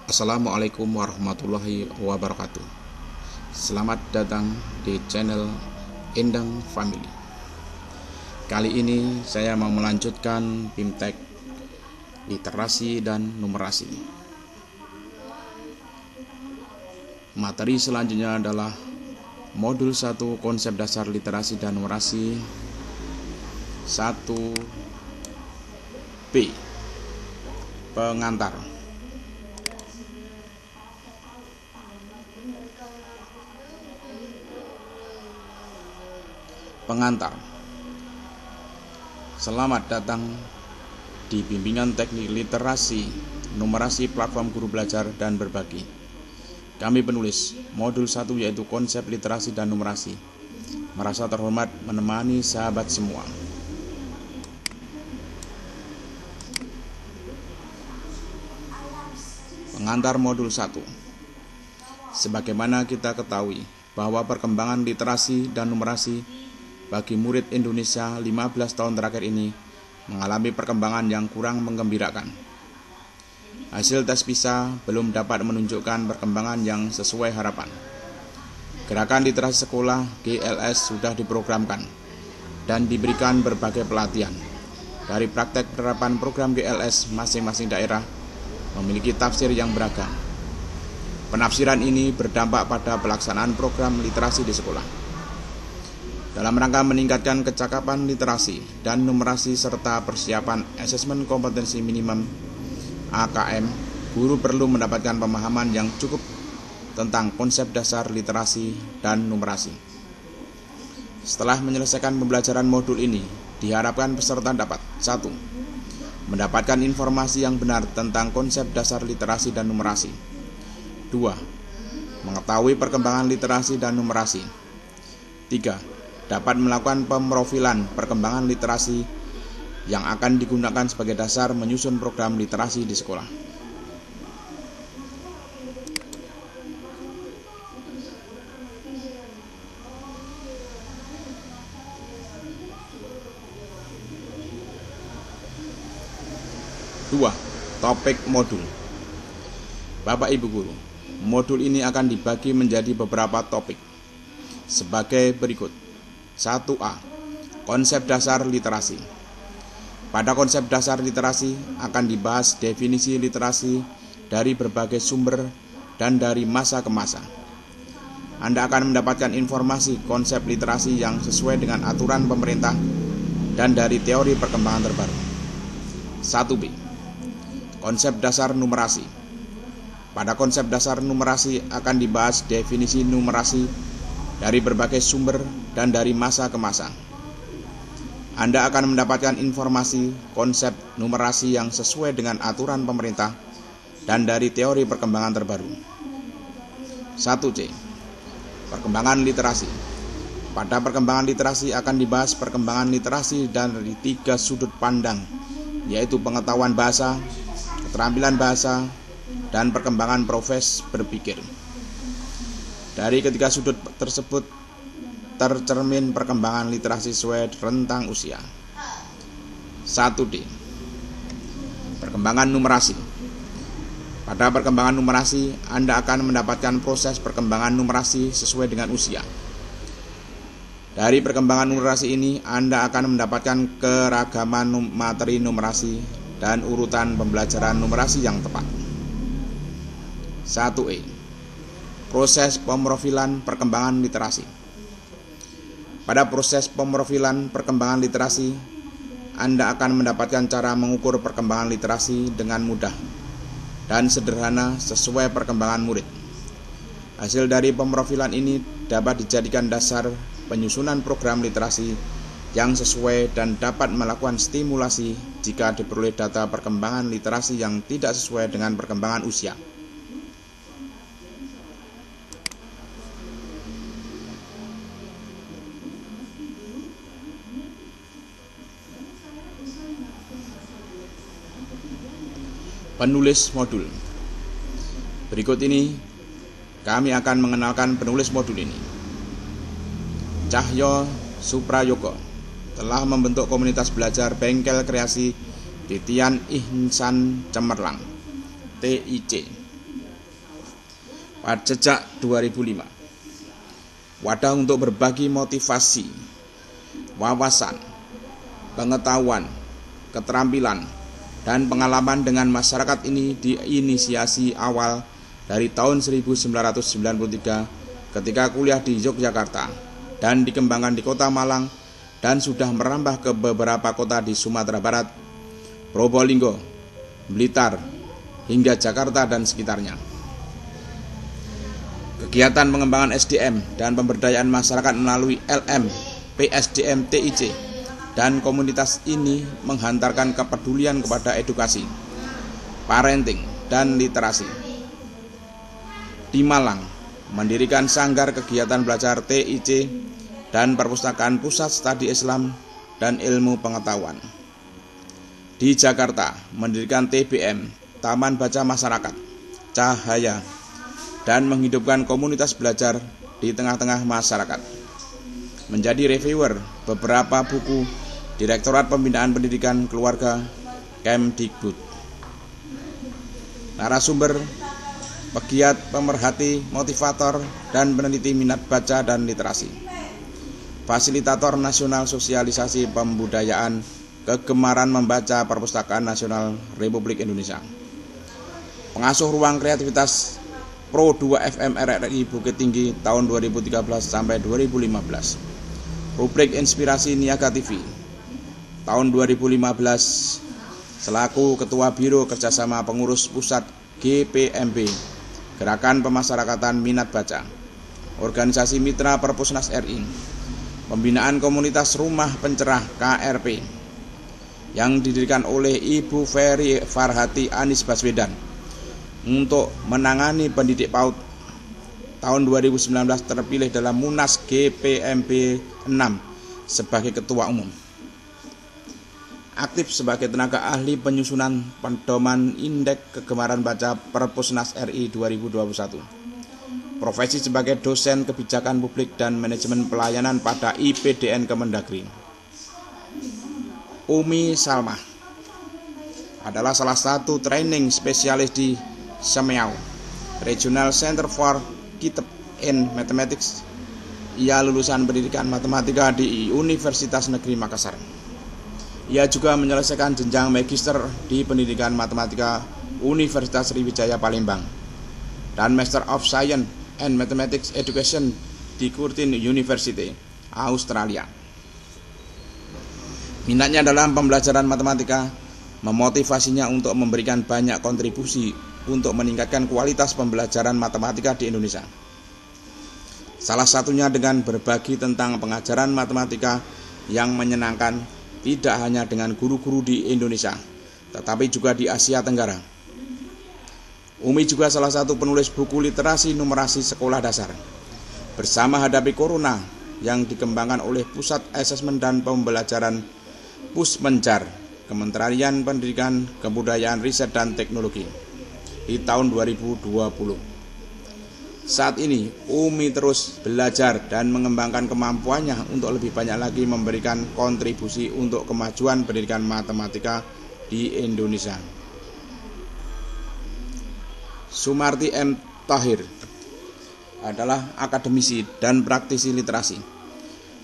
Assalamualaikum warahmatullahi wabarakatuh. Selamat datang di channel Endang Family. Kali ini saya mau melanjutkan BIMTEK Literasi dan Numerasi. Materi selanjutnya adalah Modul 1 Konsep Dasar Literasi dan Numerasi 1B. Pengantar. Pengantar. Selamat datang di Bimbingan Teknik Literasi Numerasi Platform Guru Belajar dan Berbagi. Kami penulis Modul 1 yaitu Konsep Literasi dan Numerasi. Merasa terhormat menemani sahabat semua. Pengantar Modul 1. Sebagaimana kita ketahui bahwa perkembangan literasi dan numerasi bagi murid Indonesia 15 tahun terakhir ini mengalami perkembangan yang kurang menggembirakan. Hasil tes PISA belum dapat menunjukkan perkembangan yang sesuai harapan. Gerakan literasi sekolah GLS sudah diprogramkan dan diberikan berbagai pelatihan. Dari praktek penerapan program GLS, masing-masing daerah memiliki tafsir yang beragam. Penafsiran ini berdampak pada pelaksanaan program literasi di sekolah. Dalam rangka meningkatkan kecakapan literasi dan numerasi serta persiapan asesmen kompetensi minimum AKM, guru perlu mendapatkan pemahaman yang cukup tentang konsep dasar literasi dan numerasi. Setelah menyelesaikan pembelajaran modul ini, diharapkan peserta dapat 1. Mendapatkan informasi yang benar tentang konsep dasar literasi dan numerasi. 2. Mengetahui perkembangan literasi dan numerasi. 3. Dapat melakukan pemrofilan perkembangan literasi yang akan digunakan sebagai dasar menyusun program literasi di sekolah. Dua, topik modul. Bapak Ibu Guru, modul ini akan dibagi menjadi beberapa topik sebagai berikut. 1A. Konsep dasar literasi. Pada konsep dasar literasi akan dibahas definisi literasi dari berbagai sumber dan dari masa ke masa. Anda akan mendapatkan informasi konsep literasi yang sesuai dengan aturan pemerintah dan dari teori perkembangan terbaru. 1B. Konsep dasar numerasi. Pada konsep dasar numerasi akan dibahas definisi numerasi dari berbagai sumber dan dari masa ke masa. Anda akan mendapatkan informasi konsep numerasi yang sesuai dengan aturan pemerintah dan dari teori perkembangan terbaru. 1C. Perkembangan literasi. Pada perkembangan literasi akan dibahas perkembangan literasi dari 3 sudut pandang, yaitu pengetahuan bahasa, keterampilan bahasa, dan perkembangan proses berpikir. Dari ketiga sudut tersebut tercermin perkembangan literasi sesuai rentang usia. 1D. Perkembangan numerasi. Pada perkembangan numerasi, Anda akan mendapatkan proses perkembangan numerasi sesuai dengan usia. Dari perkembangan numerasi ini, Anda akan mendapatkan keragaman materi numerasi dan urutan pembelajaran numerasi yang tepat. 1E. Proses pemrofilan perkembangan literasi. Pada proses pemrofilan perkembangan literasi, Anda akan mendapatkan cara mengukur perkembangan literasi dengan mudah dan sederhana sesuai perkembangan murid. Hasil dari pemrofilan ini dapat dijadikan dasar penyusunan program literasi yang sesuai dan dapat melakukan stimulasi jika diperoleh data perkembangan literasi yang tidak sesuai dengan perkembangan usia. Penulis modul. Berikut ini kami akan mengenalkan penulis modul ini. Cahyo Suprayoko telah membentuk komunitas belajar Bengkel Kreasi Titian Ihsan Cemerlang (TIC). sejak 2005. Wadah untuk berbagi motivasi, wawasan, pengetahuan, keterampilan, dan pengalaman dengan masyarakat ini diinisiasi awal dari tahun 1993 ketika kuliah di Yogyakarta dan dikembangkan di Kota Malang dan sudah merambah ke beberapa kota di Sumatera Barat, Probolinggo, Blitar, hingga Jakarta dan sekitarnya. Kegiatan pengembangan SDM dan pemberdayaan masyarakat melalui LM, PSDM, TIC, dan komunitas ini menghantarkan kepedulian kepada edukasi, parenting, dan literasi. Di Malang, mendirikan sanggar kegiatan belajar TIC dan perpustakaan pusat studi Islam dan ilmu pengetahuan. Di Jakarta, mendirikan TBM, Taman Baca Masyarakat, Cahaya, dan menghidupkan komunitas belajar di tengah-tengah masyarakat. Menjadi reviewer beberapa buku Direktorat Pembinaan Pendidikan Keluarga Kemdikbud. Narasumber, pegiat, pemerhati, motivator, dan peneliti minat baca dan literasi. Fasilitator nasional sosialisasi pembudayaan kegemaran membaca Perpustakaan Nasional Republik Indonesia. Pengasuh ruang kreativitas Pro 2 FM RRI Bukit Tinggi tahun 2013 sampai 2015. Rubrik Inspirasi Niaga TV tahun 2015 selaku Ketua Biro Kerjasama Pengurus Pusat GPMB, Gerakan Pemasyarakatan Minat Baca, Organisasi Mitra Perpusnas RI, Pembinaan Komunitas Rumah Pencerah KRP, yang didirikan oleh Ibu Ferry Farhati Anies Baswedan untuk menangani pendidik PAUD. Tahun 2019 terpilih dalam Munas GPMB 6 sebagai Ketua Umum. Aktif sebagai tenaga ahli penyusunan pedoman Indeks Kegemaran Baca Perpusnas RI 2021. Profesi sebagai dosen kebijakan publik dan manajemen pelayanan pada IPDN Kemendagri. Umi Salmah adalah salah satu training spesialis di Semeau, Regional Center for Kitab in Mathematics. Ia lulusan pendidikan matematika di Universitas Negeri Makassar. Ia juga menyelesaikan jenjang magister di pendidikan matematika Universitas Sriwijaya Palembang dan Master of Science and Mathematics Education di Curtin University, Australia. Minatnya dalam pembelajaran matematika memotivasinya untuk memberikan banyak kontribusi untuk meningkatkan kualitas pembelajaran matematika di Indonesia. Salah satunya dengan berbagi tentang pengajaran matematika yang menyenangkan tidak hanya dengan guru-guru di Indonesia, tetapi juga di Asia Tenggara. Umi juga salah satu penulis buku literasi numerasi sekolah dasar. Bersama Hadapi Corona yang dikembangkan oleh Pusat Asesmen dan Pembelajaran Pusmenjar, Kementerian Pendidikan, Kebudayaan, Riset, dan Teknologi di tahun 2020. Saat ini, Umi terus belajar dan mengembangkan kemampuannya untuk lebih banyak lagi memberikan kontribusi untuk kemajuan pendidikan matematika di Indonesia. Sumarti M. Tahir adalah akademisi dan praktisi literasi.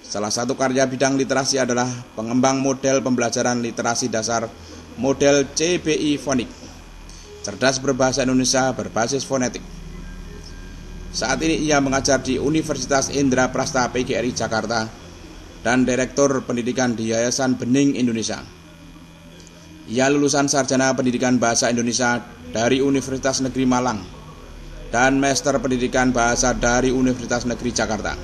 Salah satu karya bidang literasi adalah pengembang model pembelajaran literasi dasar model CBI Fonik, cerdas berbahasa Indonesia berbasis fonetik. Saat ini ia mengajar di Universitas Indraprasta PGRI Jakarta dan Direktur Pendidikan di Yayasan Bening Indonesia. Ia lulusan Sarjana Pendidikan Bahasa Indonesia dari Universitas Negeri Malang dan Master Pendidikan Bahasa dari Universitas Negeri Jakarta.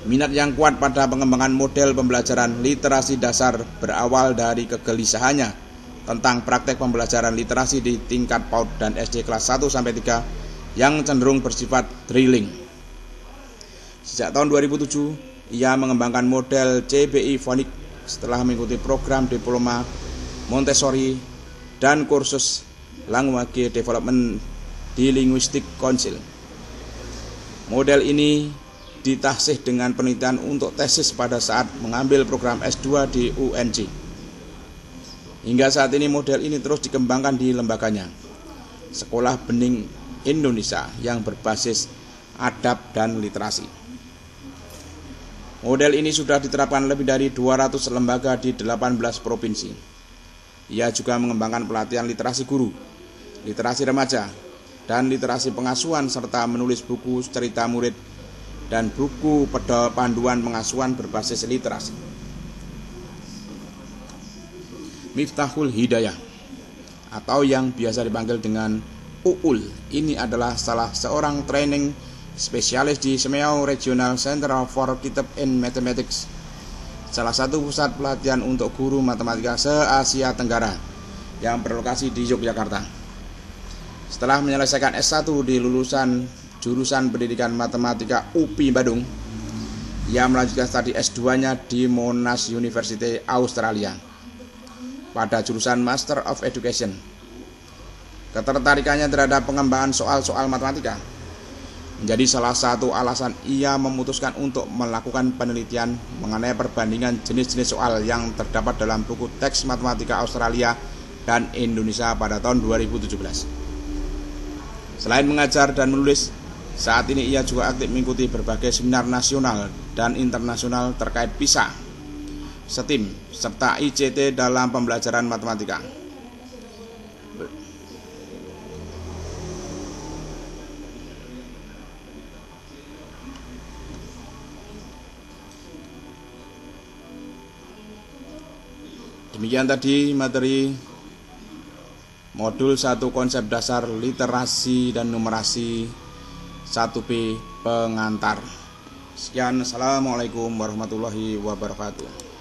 Minat yang kuat pada pengembangan model pembelajaran literasi dasar berawal dari kegelisahannya tentang praktek pembelajaran literasi di tingkat PAUD dan SD kelas 1-3 yang cenderung bersifat drilling. Sejak tahun 2007, ia mengembangkan model CBI Fonik setelah mengikuti program diploma Montessori dan kursus Language Development di Linguistic Council. Model ini ditahsih dengan penelitian untuk tesis pada saat mengambil program S2 di UNJ. Hingga saat ini model ini terus dikembangkan di lembaganya, Sekolah Bening Indonesia yang berbasis adab dan literasi. Model ini sudah diterapkan lebih dari 200 lembaga di 18 provinsi. Ia juga mengembangkan pelatihan literasi guru, literasi remaja, dan literasi pengasuhan serta menulis buku cerita murid dan buku panduan pengasuhan berbasis literasi. Miftahul Hidayah atau yang biasa dipanggil dengan UUL ini adalah salah seorang training spesialis di Semeau Regional Center for Kitab in Mathematics, salah satu pusat pelatihan untuk guru matematika se-Asia Tenggara yang berlokasi di Yogyakarta. Setelah menyelesaikan S1 di lulusan jurusan pendidikan matematika UPI Bandung, ia melanjutkan studi S2-nya di Monash University, Australia pada jurusan Master of Education. Ketertarikannya terhadap pengembangan soal-soal matematika menjadi salah satu alasan ia memutuskan untuk melakukan penelitian mengenai perbandingan jenis-jenis soal yang terdapat dalam buku teks matematika Australia dan Indonesia pada tahun 2017. Selain mengajar dan menulis, saat ini ia juga aktif mengikuti berbagai seminar nasional dan internasional terkait PISA, STEAM, serta ICT dalam pembelajaran matematika. Demikian tadi materi Modul 1 konsep dasar literasi dan numerasi 1B pengantar. Sekian, assalamualaikum warahmatullahi wabarakatuh.